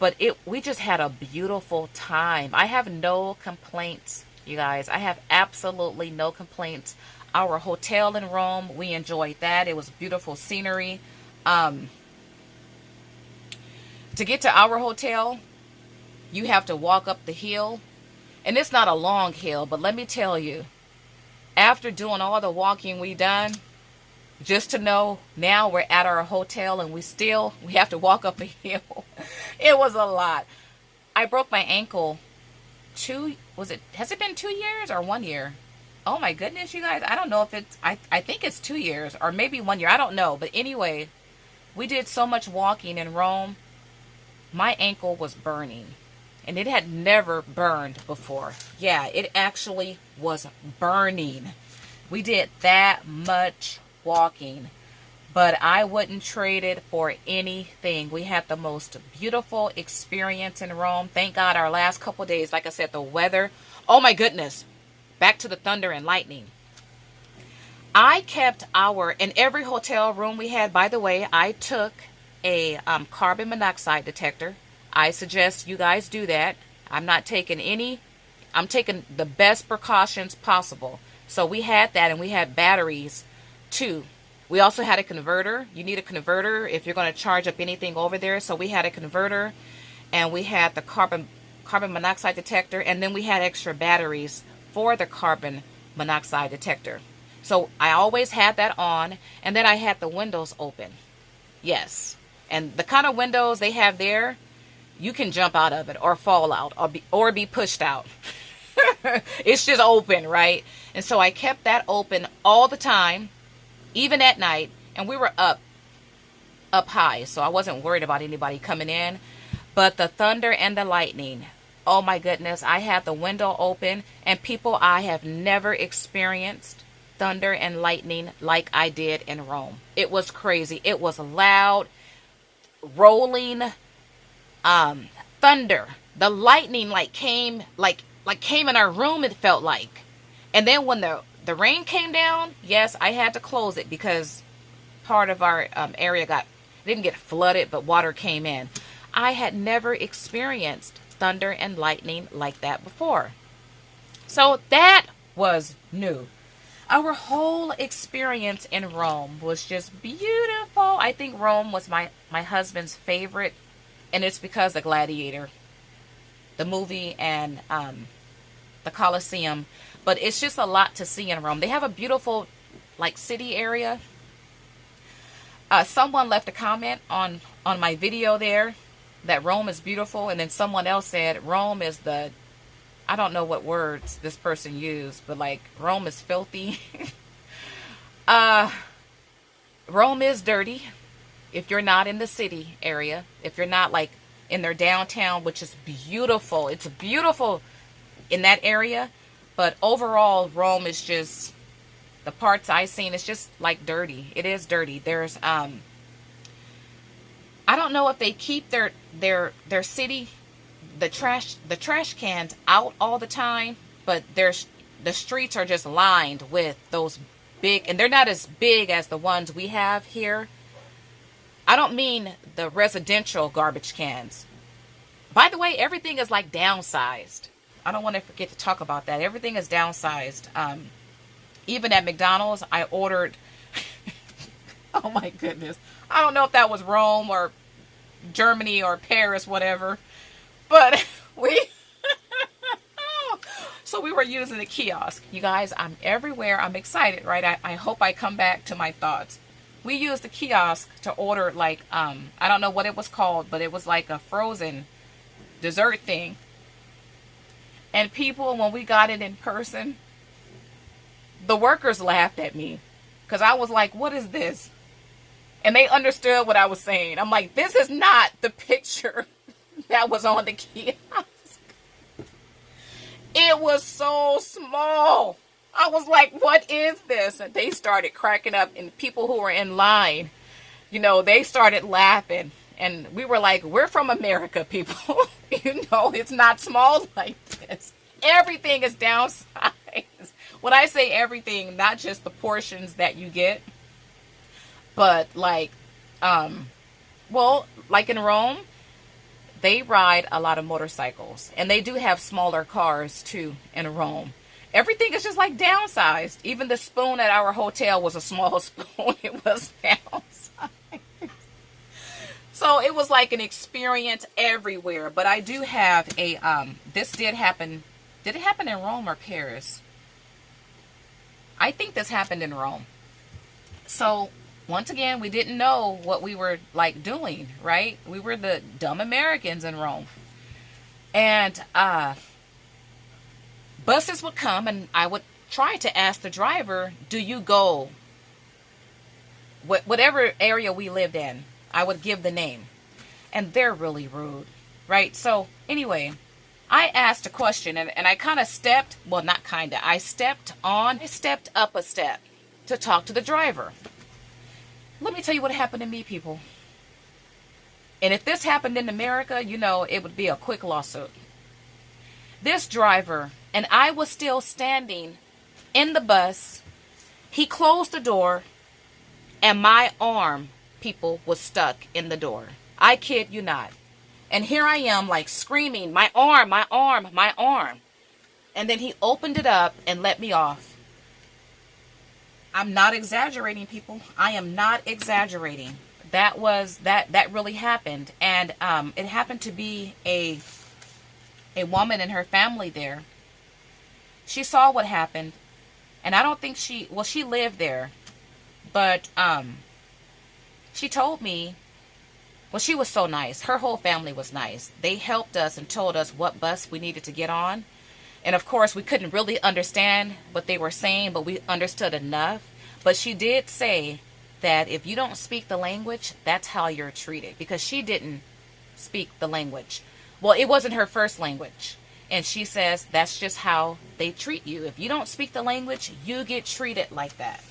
But we just had a beautiful time. I have no complaints, you guys. I have absolutely no complaints. Our hotel in Rome, we enjoyed that. It was beautiful scenery. To get to our hotel, you have to walk up the hill. And it's not a long hill, but let me tell you, after doing all the walking we done, just to know now we're at our hotel and we have to walk up a hill. It was a lot. I broke my ankle has it been 2 years or 1 year? Oh my goodness, you guys. I don't know if I think it's 2 years or maybe 1 year. I don't know. But anyway, we did so much walking in Rome. My ankle was burning. And it had never burned before. Yeah, it actually was burning. We did that much walking, but I wouldn't trade it for anything. We had the most beautiful experience in Rome. Thank God our last couple days, like I said, the weather. Oh my goodness. Back to the thunder and lightning. I kept in every hotel room we had, by the way, I took a carbon monoxide detector. I suggest you guys do that. I'm taking the best precautions possible. So we had that, and we had batteries too. We also had a converter. You need a converter if you're going to charge up anything over there. So we had a converter, and we had the carbon monoxide detector, and then we had extra batteries for the carbon monoxide detector. So I always had that on, and then I had the windows open. Yes. And the kind of windows they have there, you can jump out of it or fall out or be pushed out. It's just open, right? And so I kept that open all the time, even at night, and we were up high, so I wasn't worried about anybody coming in. But the thunder and the lightning, oh my goodness, I had the window open, and people, I have never experienced thunder and lightning like I did in Rome. It was crazy. It was loud, rolling thunder. The lightning came in our room, it felt like. And then when the rain came down, yes, I had to close it because part of our area didn't get flooded, but water came in. I had never experienced thunder and lightning like that before. So that was new. Our whole experience in Rome was just beautiful. I think Rome was my husband's favorite, and it's because of Gladiator, the movie, and the Colosseum. But it's just a lot to see in Rome. They have a beautiful city area. Someone left a comment on my video there that Rome is beautiful, and then someone else said Rome is I don't know what words this person used, but Rome is filthy. Rome is dirty if you're not in the city area, if you're not in their downtown, which is beautiful. It's beautiful in that area, but overall Rome is just the parts I seen, it's just like dirty. It is dirty. There's I don't know if they keep their city, the trash cans out all the time, but the streets are just lined with those big, and they're not as big as the ones we have here. I don't mean the residential garbage cans. By the way, everything is like downsized. I don't want to forget to talk about that. Everything is downsized. Even at McDonald's, I ordered, oh my goodness. I don't know if that was Rome or Germany or Paris, whatever. But so we were using the kiosk. You guys, I'm everywhere. I'm excited, right? I hope I come back to my thoughts. We used the kiosk to order like, I don't know what it was called, but it was like a frozen dessert thing. And people, when we got it in person, the workers laughed at me because I was like, what is this? And they understood what I was saying. I'm like, this is not the picture that was on the kiosk. It was so small. I was like, what is this? And they started cracking up, and people who were in line, you know, they started laughing. And we were like, we're from America, people. You know, it's not small like this. Everything is downsized. When I say everything, not just the portions that you get, but like, well, like in Rome, they ride a lot of motorcycles, and they do have smaller cars too in Rome. Everything is just like downsized. Even the spoon at our hotel was a small spoon. It was downsized. So it was like an experience everywhere. But I do have a, this did happen. Did it happen in Rome or Paris? I think this happened in Rome. So once again, we didn't know what we were like doing, right? We were the dumb Americans in Rome. And, buses would come, and I would try to ask the driver, do you go whatever area we lived in? I would give the name, and they're really rude, right? So anyway, I asked a question, and I kind of stepped, well, not kind of, I stepped up a step to talk to the driver. Let me tell you what happened to me, people. And if this happened in America, you know, it would be a quick lawsuit. This driver, and I was still standing in the bus, he closed the door, and my arm, people, was stuck in the door. I kid you not. And here I am, like, screaming, my arm, my arm, my arm. And then he opened it up and let me off. I'm not exaggerating, people. I am not exaggerating. That really happened. And it happened to be a woman and her family there. She saw what happened, and I don't think she lived there, but she told me, well, she was so nice. Her whole family was nice. They helped us and told us what bus we needed to get on. And of course, we couldn't really understand what they were saying, but we understood enough. But she did say that if you don't speak the language, that's how you're treated, because she didn't speak the language. Well, it wasn't her first language. And she says that's just how they treat you. If you don't speak the language, you get treated like that.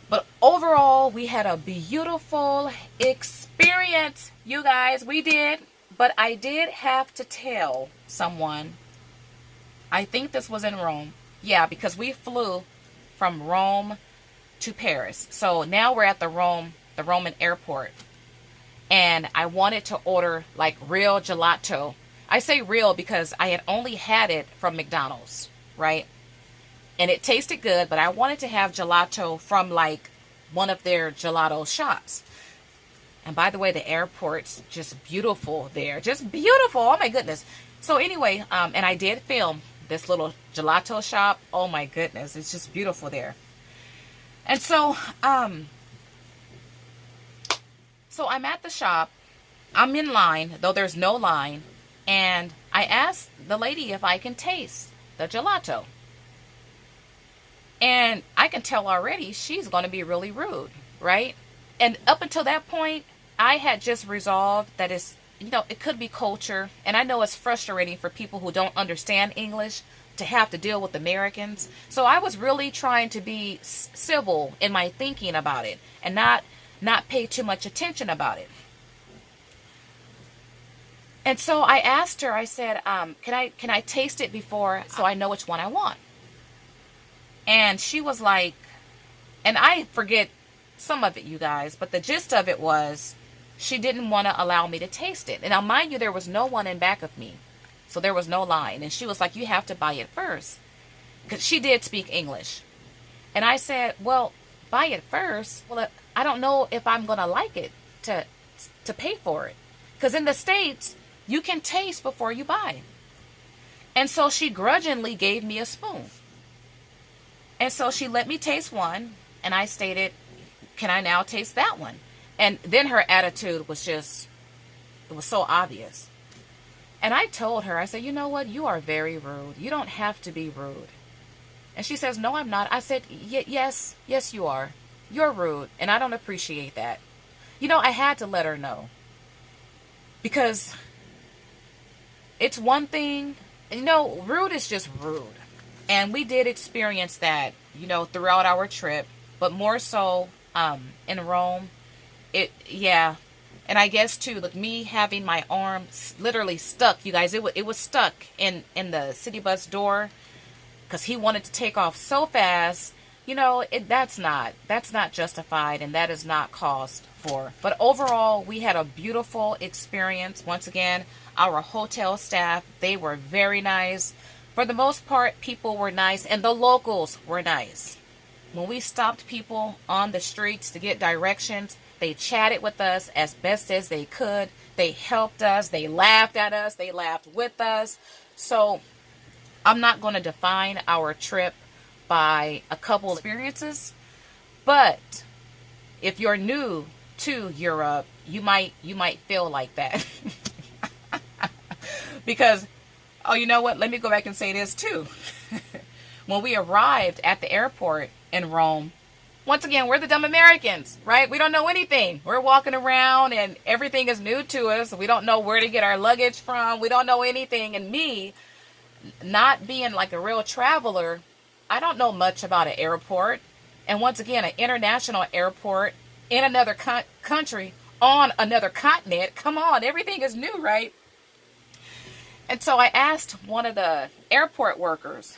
But overall, we had a beautiful experience, you guys. We did. But I did have to tell someone, I think this was in Rome. Yeah, because we flew from Rome to Paris. So now we're at the Roman airport. And I wanted to order like real gelato. I say real because I had only had it from McDonald's, right? And it tasted good, but I wanted to have gelato from like one of their gelato shops. And by the way, the airport's just beautiful there. Just beautiful. Oh my goodness. So anyway, and I did film this little gelato shop. Oh my goodness. It's just beautiful there. And so I'm at the shop. I'm in line, though there's no line. And I asked the lady if I can taste the gelato. And I can tell already she's going to be really rude, right? And up until that point, I had just resolved that it's, you know, it could be culture. And I know it's frustrating for people who don't understand English to have to deal with Americans. So I was really trying to be civil in my thinking about it and not pay too much attention about it. And so I asked her, I said, can I taste it before so I know which one I want? And she was like, and I forget some of it, you guys, but the gist of it was she didn't want to allow me to taste it. And now, mind you, there was no one in back of me. So there was no line. And she was like, you have to buy it first. Because she did speak English. And I said, well, buy it first? Well, I don't know if I'm going to like it to pay for it. Because in the States, you can taste before you buy. And so she grudgingly gave me a spoon. And so she let me taste one. And I stated, can I now taste that one? And then her attitude was just, it was so obvious. And I told her, I said, you know what? You are very rude. You don't have to be rude. And she says, no, I'm not. I said, yes, you are. You're rude. And I don't appreciate that. You know, I had to let her know. Because it's one thing, you know, rude is just rude. And we did experience that, you know, throughout our trip. But more so in Rome. Yeah. And I guess too, like me having my arm literally stuck, you guys, it was stuck in the city bus door because he wanted to take off so fast. You know, that's not justified, and that is not caused for. But overall, we had a beautiful experience. Once again, our hotel staff, they were very nice. For the most part, people were nice, and the locals were nice. When we stopped people on the streets to get directions, they chatted with us as best as they could. They helped us. They laughed at us. They laughed with us. So I'm not going to define our trip by a couple experiences. But if you're new to Europe, you might feel like that. Because, oh, you know what? Let me go back and say this too. When we arrived at the airport in Rome, once again, we're the dumb Americans, right? We don't know anything. We're walking around and everything is new to us. We don't know where to get our luggage from. We don't know anything. And me, not being like a real traveler, I don't know much about an airport. And once again, an international airport in another country, on another continent. Come on, everything is new, right? And so I asked one of the airport workers,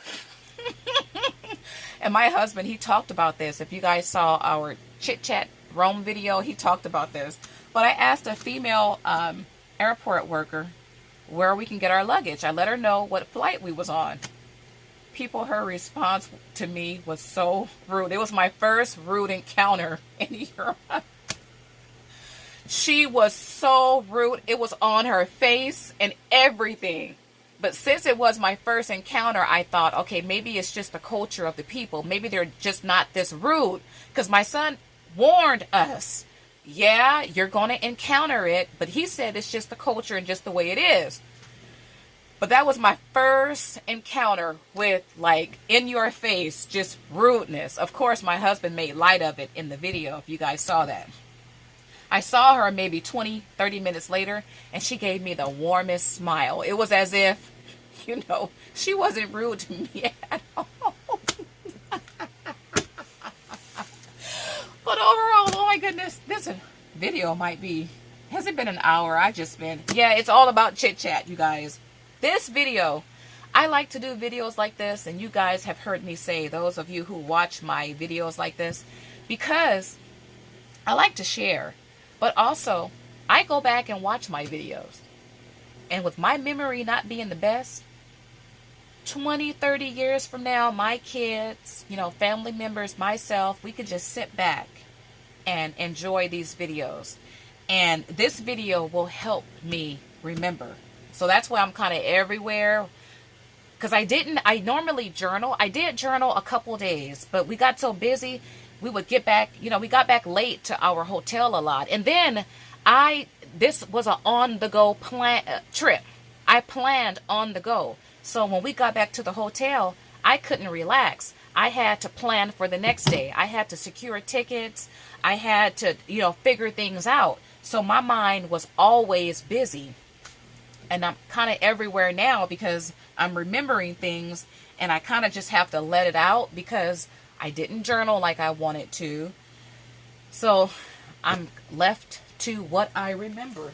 and my husband, he talked about this. If you guys saw our Chit Chat Rome video, he talked about this. But I asked a female airport worker where we can get our luggage. I let her know what flight we was on. People, her response to me was so rude. It was my first rude encounter in Europe. She was so rude. It was on her face and everything. But since it was my first encounter, I thought, okay, maybe it's just the culture of the people. Maybe they're just not this rude. Because my son warned us, yeah, you're going to encounter it. But he said it's just the culture and just the way it is. But that was my first encounter with, like, in your face, just rudeness. Of course, my husband made light of it in the video, if you guys saw that. I saw her maybe 20, 30 minutes later, and she gave me the warmest smile. It was as if, you know, she wasn't rude to me at all. But overall, oh my goodness, this video might be, has it been an hour? Yeah, it's all about chit chat, you guys. This video, I like to do videos like this, and you guys have heard me say, those of you who watch my videos like this, because I like to share. But also, I go back and watch my videos. And with my memory not being the best, 20, 30 years from now, my kids, you know, family members, myself, we can just sit back and enjoy these videos. And this video will help me remember. So that's why I'm kind of everywhere. Because I normally journal. I did journal a couple days, but we got so busy. We would get back, you know, we got back late to our hotel a lot. And then this was an on-the-go trip. I planned on the go. So when we got back to the hotel, I couldn't relax. I had to plan for the next day. I had to secure tickets. I had to, you know, figure things out. So my mind was always busy. And I'm kind of everywhere now because I'm remembering things, and I kind of just have to let it out because I didn't journal like I wanted to. So I'm left to what I remember.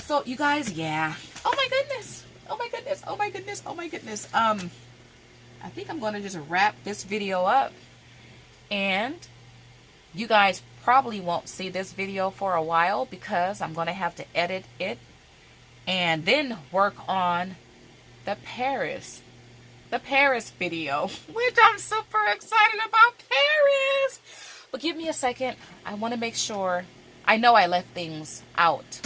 So you guys, yeah. Oh my goodness. Oh my goodness. Oh my goodness. Oh my goodness. I think I'm going to just wrap this video up, and you guys probably won't see this video for a while because I'm going to have to edit it and then work on the Purhase video, which I'm super excited about. Purhase. But give me a second. I want to make sure. I know I left things out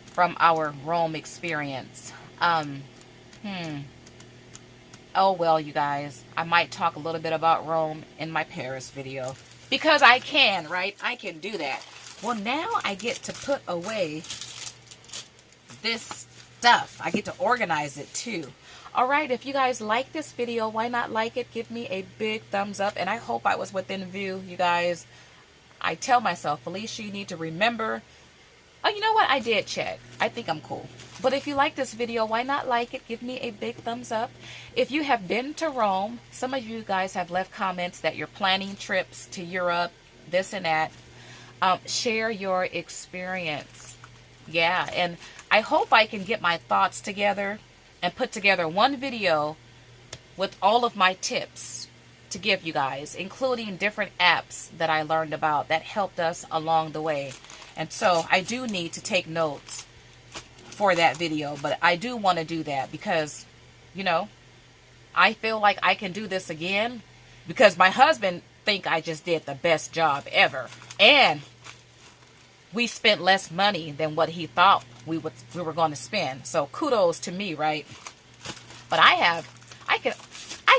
from our Rome experience. Oh well, you guys, I might talk a little bit about Rome in my Purhase video because I can, right? I can do that. Well, now I get to put away this stuff. I get to organize it too. All right, if you guys like this video, why not like it? Give me a big thumbs up, and I hope I was within view, you guys. I tell myself, Felicia, you need to remember. Oh, you know what? I did check. I think I'm cool. But if you like this video, why not like it? Give me a big thumbs up. If you have been to Rome, some of you guys have left comments that you're planning trips to Europe, this and that. Share your experience. Yeah, and I hope I can get my thoughts together and put together one video with all of my tips to give you guys, including different apps that I learned about that helped us along the way. And so I do need to take notes for that video, but I do want to do that because, you know, I feel like I can do this again because my husband think I just did the best job ever, and we spent less money than what he thought we were going to spend. So kudos to me, right? But I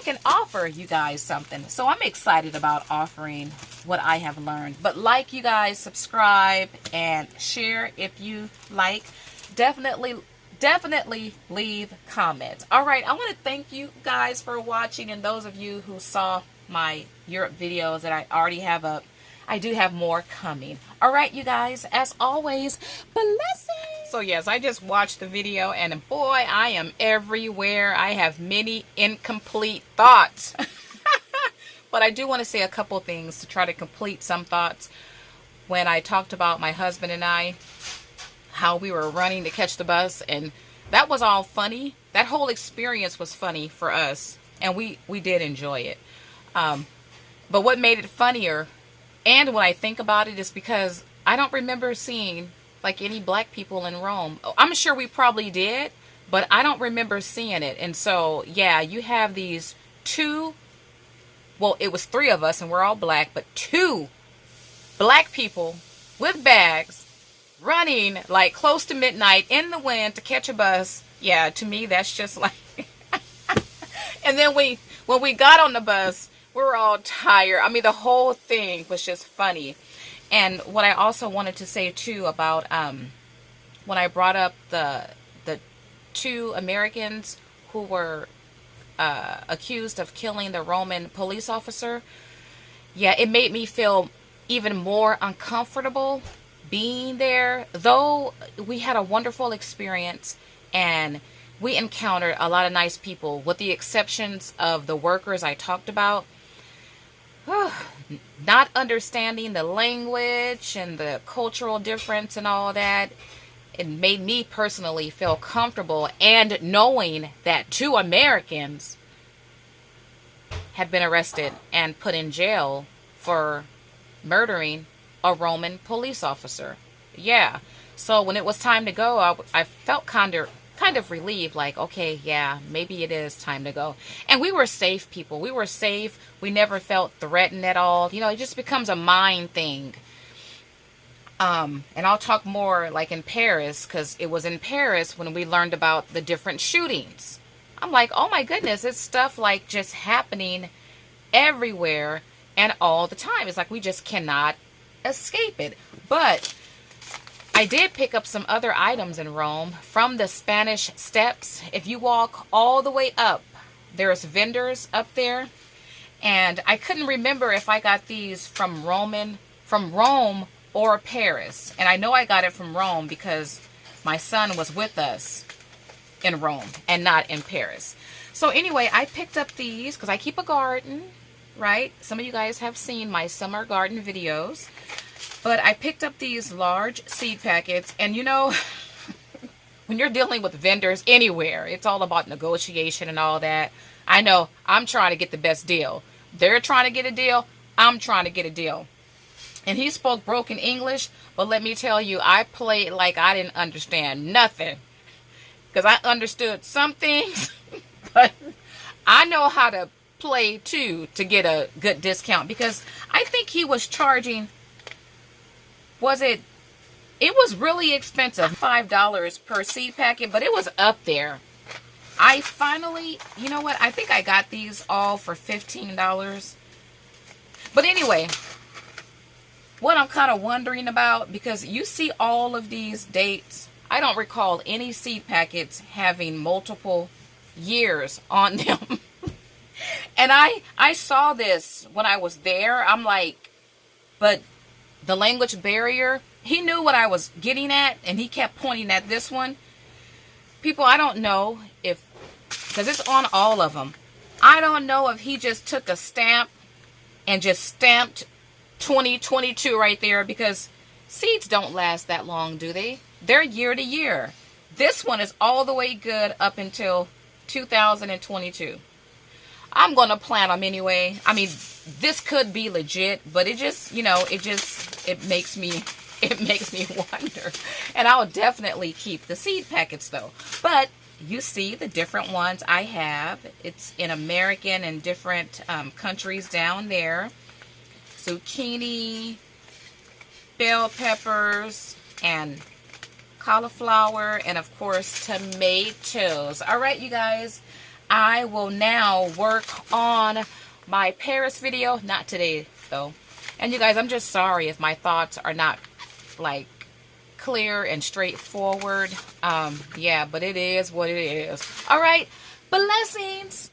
can offer you guys something. So I'm excited about offering what I have learned. But like, you guys, subscribe and share if you like. Definitely leave comments. All right, I want to thank you guys for watching, and those of you who saw my Europe videos that I already have up. I do have more coming. All right, you guys, as always, blessings. So yes, I just watched the video, and boy, I am everywhere. I have many incomplete thoughts. But I do want to say a couple things to try to complete some thoughts. When I talked about my husband and I, how we were running to catch the bus, and that was all funny. That whole experience was funny for us, and we did enjoy it. But what made it funnier, and when I think about it, is because I don't remember seeing like any black people in Rome. I'm sure we probably did, but I don't remember seeing it. And so, yeah, you have these two, well, it was three of us and we're all black, but two black people with bags running like close to midnight in the wind to catch a bus. Yeah, to me, that's just like, and then when we got on the bus, we were all tired. I mean, the whole thing was just funny. And what I also wanted to say too about when I brought up the two Americans who were accused of killing the Roman police officer, yeah, it made me feel even more uncomfortable being there. Though we had a wonderful experience and we encountered a lot of nice people, with the exceptions of the workers I talked about. Not understanding the language and the cultural difference and all that, it made me personally feel comfortable, and knowing that two Americans had been arrested and put in jail for murdering a Roman police officer. Yeah, so when it was time to go, I felt kind of relieved, like, okay, yeah, maybe it is time to go. And we were safe people. We were safe. We never felt threatened at all. You know, it just becomes a mind thing. And I'll talk more like in Paris, because it was in Paris when we learned about the different shootings. I'm like, oh my goodness, it's stuff like just happening everywhere and all the time. It's like we just cannot escape it. But I did pick up some other items in Rome from the Spanish Steps. If you walk all the way up, there's vendors up there. And I couldn't remember if I got these from Rome or Paris. And I know I got it from Rome because my son was with us in Rome and not in Paris. So anyway, I picked up these because I keep a garden, right? Some of you guys have seen my summer garden videos. But I picked up these large seed packets, and you know, when you're dealing with vendors anywhere, it's all about negotiation and all that. I know I'm trying to get the best deal. They're trying to get a deal. I'm trying to get a deal. And he spoke broken English, but let me tell you, I played like I didn't understand nothing. Because I understood some things, but I know how to play too to get a good discount. Because I think he was charging, it was really expensive, $5 per seed packet, but it was up there. I finally, you know what, I think I got these all for $15. But anyway, what I'm kind of wondering about, because you see all of these dates, I don't recall any seed packets having multiple years on them. And I saw this when I was there. I'm like, but the language barrier, he knew what I was getting at, and he kept pointing at this one. People, I don't know if, because it's on all of them, I don't know if he just took a stamp and just stamped 2022 right there, because seeds don't last that long, do they? They're year to year. This one is all the way good up until 2022. I'm going to plant them anyway. I mean, this could be legit, but it just, you know, it makes me wonder. And I'll definitely keep the seed packets though. But you see the different ones I have. It's in American and different countries down there. Zucchini, bell peppers, and cauliflower, and of course tomatoes. All right, you guys. I will now work on my Paris video. Not today, though. And you guys, I'm just sorry if my thoughts are not, like, clear and straightforward. Yeah, but it is what it is. All right. Blessings.